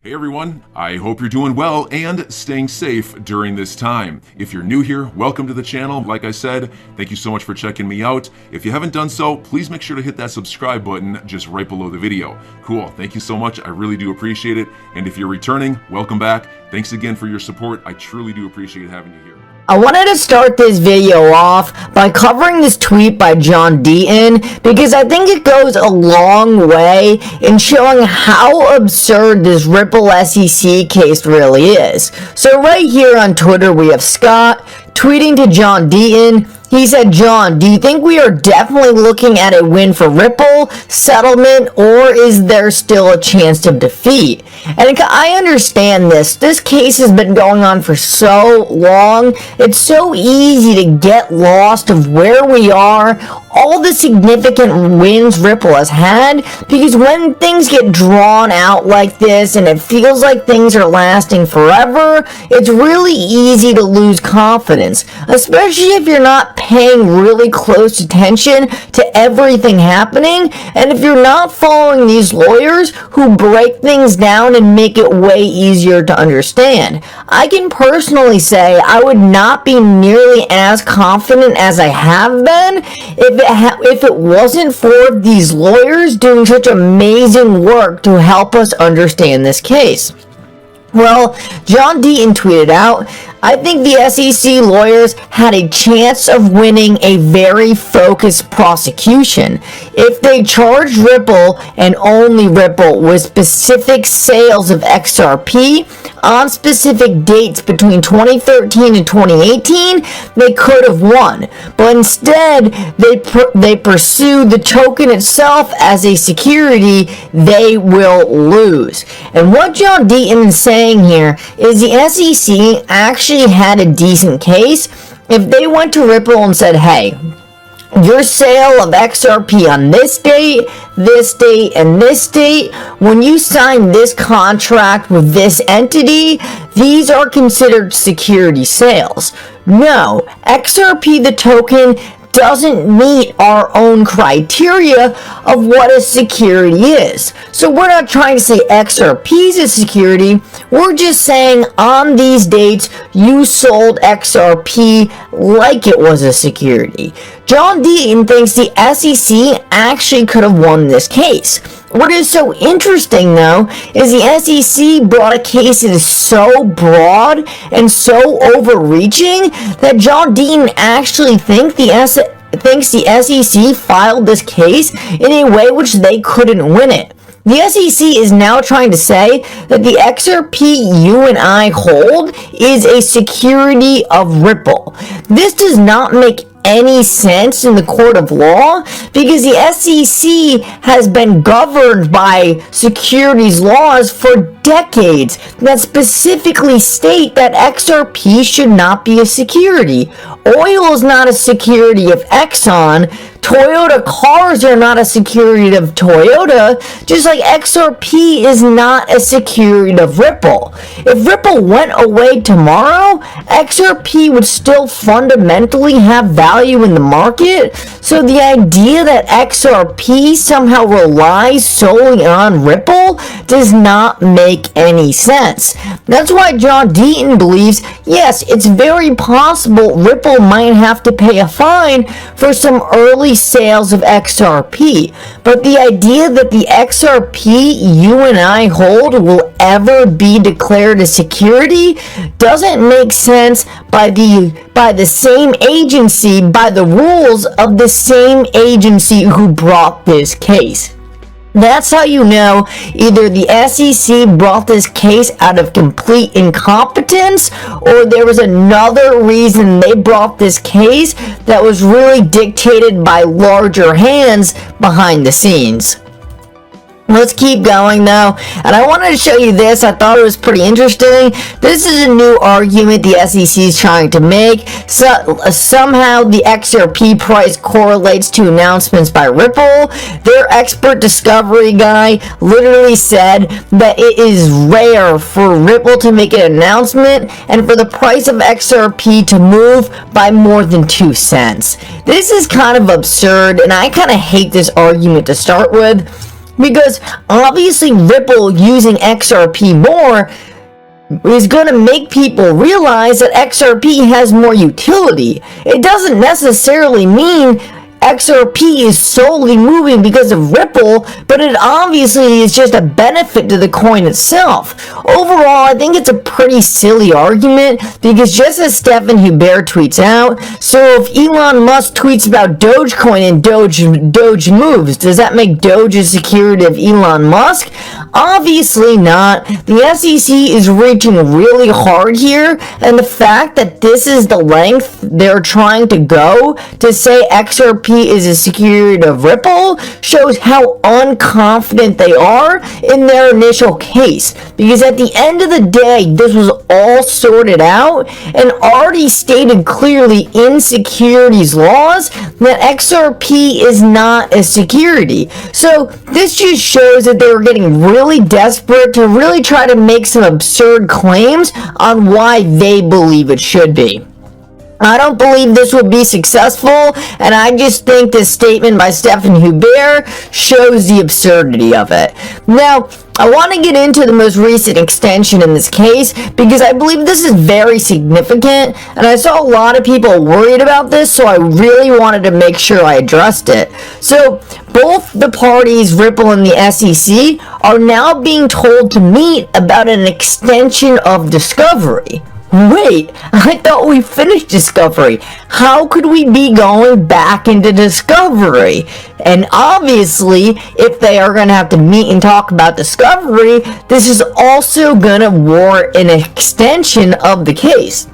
Hey everyone, I hope you're doing well and staying safe during this time. If you're new here, welcome to the channel. Like I said, thank you so much for checking me out. If you haven't done so, please make sure to hit that subscribe button just right below the video. Cool, thank you so much. I really do appreciate it. And if you're returning, welcome back. Thanks again for your support. I truly do appreciate having you here. I wanted to start this video off by covering this tweet by John Deaton because I think it goes a long way in showing how absurd this Ripple SEC case really is. So right here on Twitter we have Scott tweeting to John Deaton. He said, "John, do you think we are definitely looking at a win for Ripple, settlement, or is there still a chance of defeat?" And I understand this. This case has been going on for so long. It's so easy to get lost of where we are, all the significant wins Ripple has had, because when things get drawn out like this and it feels like things are lasting forever, it's really easy to lose confidence, especially if you're not paying really close attention to everything happening, and if you're not following these lawyers who break things down and make it way easier to understand. I can personally say I would not be nearly as confident as I have been if it wasn't for these lawyers doing such amazing work to help us understand this case. Well, John Deaton tweeted out, "I think the SEC lawyers had a chance of winning a very focused prosecution. If they charged Ripple and only Ripple with specific sales of XRP on specific dates between 2013 and 2018, they could have won. But instead, they pursued the token itself as a security. They will lose." And what John Deaton is saying here is the SEC actually had a decent case if they went to Ripple and said, "Hey, your sale of XRP on this date, and this date, when you sign this contract with this entity, these are considered security sales. No, XRP, the token, doesn't meet our own criteria of what a security is. So we're not trying to say XRP is a security. We're just saying on these dates, you sold XRP like it was a security." John Deaton thinks the SEC actually could have won this case. What is so interesting, though, is the SEC brought a case that is so broad and so overreaching that John Deaton actually thinks the SEC filed this case in a way which they couldn't win it. The SEC is now trying to say that the XRP you and I hold is a security of Ripple. This does not make any sense in the court of law because the SEC has been governed by securities laws for decades that specifically state that XRP should not be a security. Oil is not a security of Exxon. Toyota cars are not a security of Toyota, just like XRP is not a security of Ripple. If Ripple went away tomorrow, XRP would still fundamentally have value in the market. So the idea that XRP somehow relies solely on Ripple does not make any sense. That's why John Deaton believes, yes, it's very possible Ripple might have to pay a fine for some early sales of XRP, but the idea that the XRP you and I hold will ever be declared a security doesn't make sense by the same agency, by the rules of the same agency who brought this case. That's how you know either the SEC brought this case out of complete incompetence or there was another reason they brought this case that was really dictated by larger hands behind the scenes. Let's keep going though, and I wanted to show you this. I thought it was pretty interesting. This is a new argument the SEC is trying to make. Somehow the XRP price correlates to announcements by Ripple. Their expert discovery guy literally said that it is rare for Ripple to make an announcement and for the price of XRP to move by more than 2 cents. This is kind of absurd, and I kind of hate this argument to start with. Because obviously Ripple using XRP more is going to make people realize that XRP has more utility. It doesn't necessarily mean XRP is solely moving because of Ripple, but it obviously is just a benefit to the coin itself. Overall, I think it's a pretty silly argument, because just as Stephen Hubert tweets out, so if Elon Musk tweets about Dogecoin and Doge moves, does that make Doge a security of Elon Musk? Obviously not. The SEC is reaching really hard here, and the fact that this is the length they're trying to go to say XRP is a security of Ripple shows how unconfident they are in their initial case. Because at the end of the day, this was all sorted out and already stated clearly in securities laws that XRP is not a security. So this just shows that they were getting really desperate to really try to make some absurd claims on why they believe it should be. I don't believe this would be successful, and I just think this statement by Stephen Hubert shows the absurdity of it. Now, I want to get into the most recent extension in this case, because I believe this is very significant, and I saw a lot of people worried about this, so I really wanted to make sure I addressed it. So, both the parties, Ripple and the SEC, are now being told to meet about an extension of Discovery. Wait, I thought we finished Discovery. How could we be going back into Discovery? And obviously, if they are going to have to meet and talk about Discovery, this is also going to warrant an extension of the case.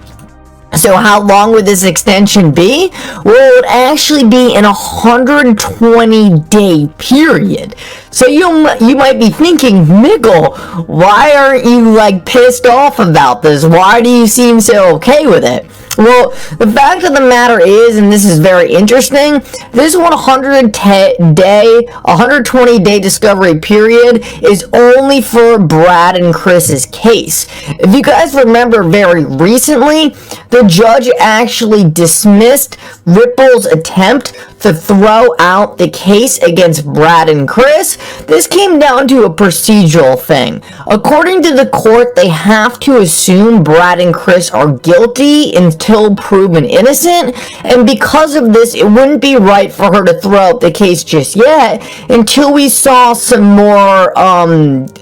So how long would this extension be? Well, it would actually be in a 120-day period. So you might be thinking, Miguel, why aren't you pissed off about this? Why do you seem so okay with it? Well, the fact of the matter is, and this is very interesting, this 120-day discovery period is only for Brad and Chris's case. If you guys remember very recently, the judge actually dismissed Ripple's attempt to throw out the case against Brad and Chris. This came down to a procedural thing. According to the court, they have to assume Brad and Chris are guilty until proven innocent, and because of this, it wouldn't be right for her to throw out the case just yet until we saw some more,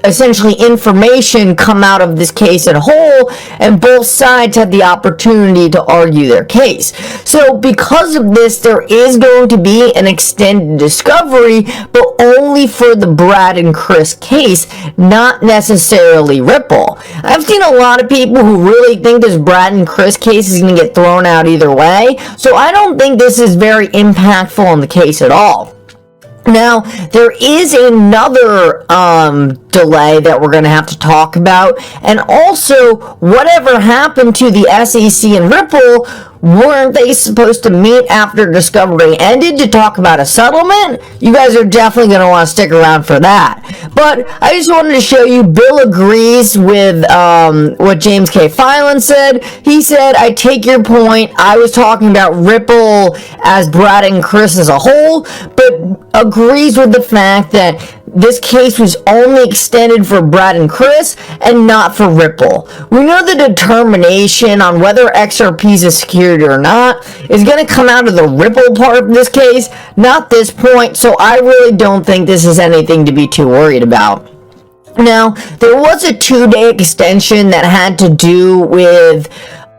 essentially information come out of this case as a whole, and both sides had the opportunity to argue their case. So because of this, there is going to be an extended discovery, but only for the Brad and Chris case, not necessarily Ripple. I've seen a lot of people who really think this Brad and Chris case is going to get thrown out either way, so I don't think this is very impactful on the case at all. Now, there is another delay that we're going to have to talk about, and also whatever happened to the SEC and Ripple. Weren't they supposed to meet after Discovery ended to talk about a settlement? You guys are definitely going to want to stick around for that. But I just wanted to show you, Bill agrees with what James K. Filan said. He said, I take your point. I was talking about Ripple as Brad and Chris as a whole, but agrees with the fact that this case was only extended for Brad and Chris and not for Ripple. We know the determination on whether XRP is a security or not is going to come out of the Ripple part of this case, not this point, so I really don't think this is anything to be too worried about. Now, there was a 2-day extension that had to do with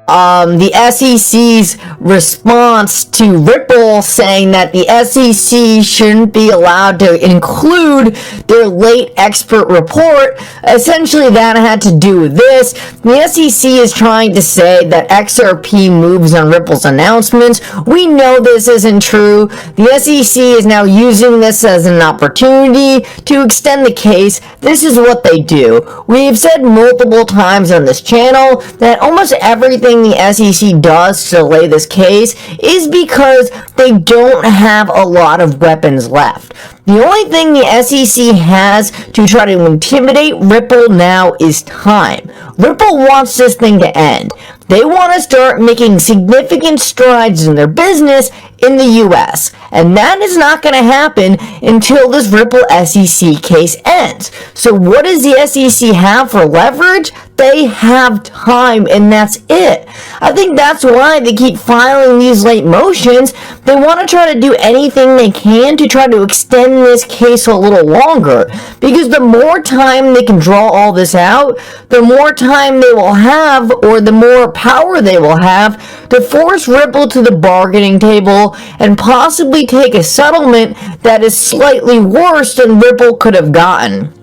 the SEC's response to Ripple saying that the SEC shouldn't be allowed to include their late expert report. Essentially, that had to do with this. The SEC is trying to say that XRP moves on Ripple's announcements. We know this isn't true. The SEC is now using this as an opportunity to extend the case. This is what they do. We've said multiple times on this channel that almost everything the SEC does to delay this case is because they don't have a lot of weapons left. The only thing the SEC has to try to intimidate Ripple now is time. Ripple wants this thing to end. They want to start making significant strides in their business in the US. And that is not going to happen until this Ripple SEC case ends. So what does the SEC have for leverage? They have time, and that's it. I think that's why they keep filing these late motions. They want to try to do anything they can to try to extend this case a little longer. Because the more time they can draw all this out, the more time they will have, or the more power they will have to force Ripple to the bargaining table and possibly take a settlement that is slightly worse than Ripple could have gotten.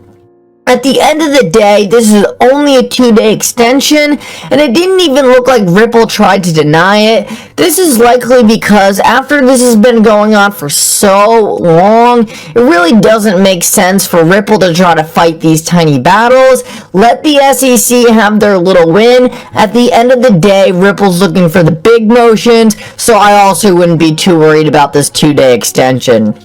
At the end of the day, this is only a 2-day extension, and it didn't even look like Ripple tried to deny it. This is likely because after this has been going on for so long, it really doesn't make sense for Ripple to try to fight these tiny battles. Let the SEC have their little win. At the end of the day, Ripple's looking for the big motions, so I also wouldn't be too worried about this 2-day extension.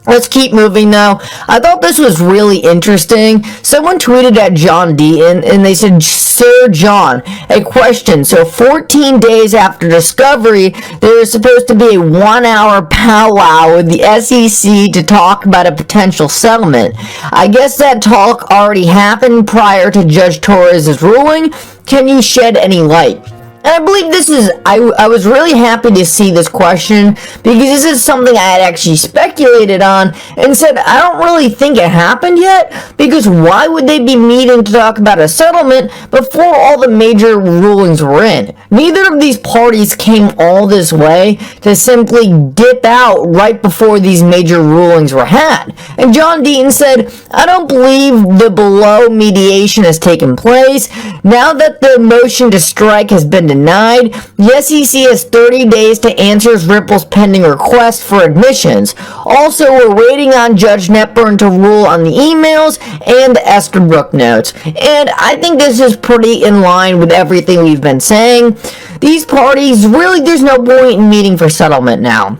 Let's keep moving though. I thought this was really interesting. Someone tweeted at John Deaton and they said, "Sir John, a question. So 14 days after discovery, there is supposed to be a 1-hour powwow with the SEC to talk about a potential settlement. I guess that talk already happened prior to Judge Torres' ruling. Can you shed any light?" And I believe this is, I was really happy to see this question because this is something I had actually speculated on and said, I don't really think it happened yet, because why would they be meeting to talk about a settlement before all the major rulings were in? Neither of these parties came all this way to simply dip out right before these major rulings were had. And John Deaton said, I don't believe the below mediation has taken place. Now that the motion to strike has been denied, the SEC has 30 days to answer Ripple's pending request for admissions. Also, we're waiting on Judge Netburn to rule on the emails and the Estabrook notes. And I think this is pretty in line with everything we've been saying. These parties, really, there's no point in meeting for settlement now.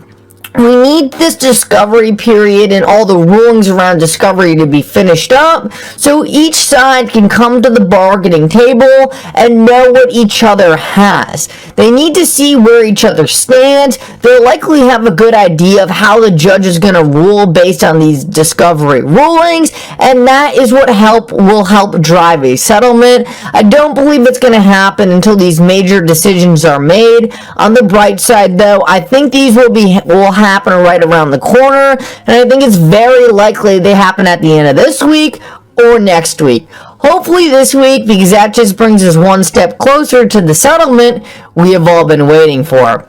We need this discovery period and all the rulings around discovery to be finished up so each side can come to the bargaining table and know what each other has. They need to see where each other stands. They'll likely have a good idea of how the judge is going to rule based on these discovery rulings, and that is what will help drive a settlement. I don't believe it's going to happen until these major decisions are made. On the bright side, though, I think these will happen right around the corner, and I think it's very likely they happen at the end of this week or next week. Hopefully this week, because that just brings us one step closer to the settlement we have all been waiting for.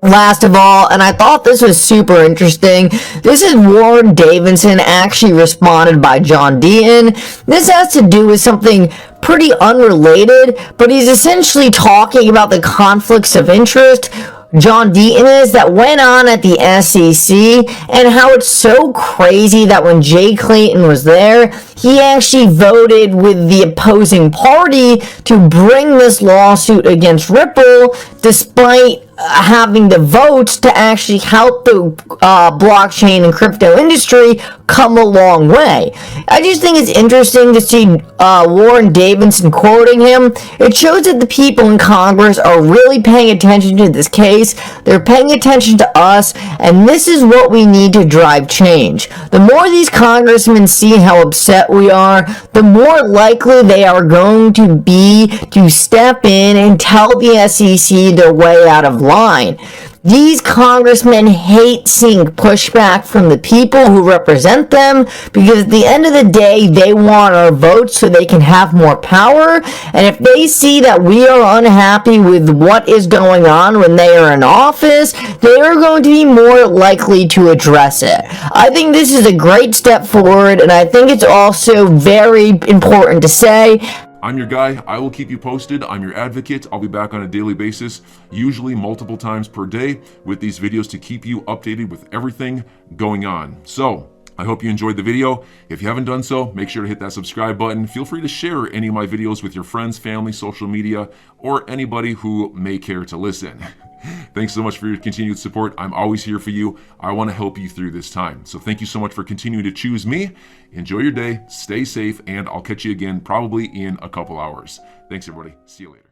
Last of all, and I thought this was super interesting, this is Warren Davidson actually responded by John Deaton. This has to do with something pretty unrelated, but he's essentially talking about the conflicts of interest John Deaton is that went on at the SEC, and how it's so crazy that when Jay Clayton was there, he actually voted with the opposing party to bring this lawsuit against Ripple, despite having the votes to actually help the blockchain and crypto industry come a long way. I just think it's interesting to see Warren Davidson quoting him. It shows that the people in Congress are really paying attention to this case. They're paying attention to us, and this is what we need to drive change. The more these congressmen see how upset we are, the more likely they are going to be to step in and tell the SEC their way out of line. These congressmen hate seeing pushback from the people who represent them, because at the end of the day, they want our votes so they can have more power. And if they see that we are unhappy with what is going on when they are in office, they are going to be more likely to address it. I think this is a great step forward, and I think it's also very important to say, I'm your guy. I will keep you posted. I'm your advocate. I'll be back on a daily basis, usually multiple times per day, with these videos to keep you updated with everything going on. So I hope you enjoyed the video. If you haven't done so, make sure to hit that subscribe button. Feel free to share any of my videos with your friends, family, social media, or anybody who may care to listen. Thanks so much for your continued support. I'm always here for you. I want to help you through this time. So thank you so much for continuing to choose me. Enjoy your day, stay safe, and I'll catch you again probably in a couple hours. Thanks, everybody. See you later.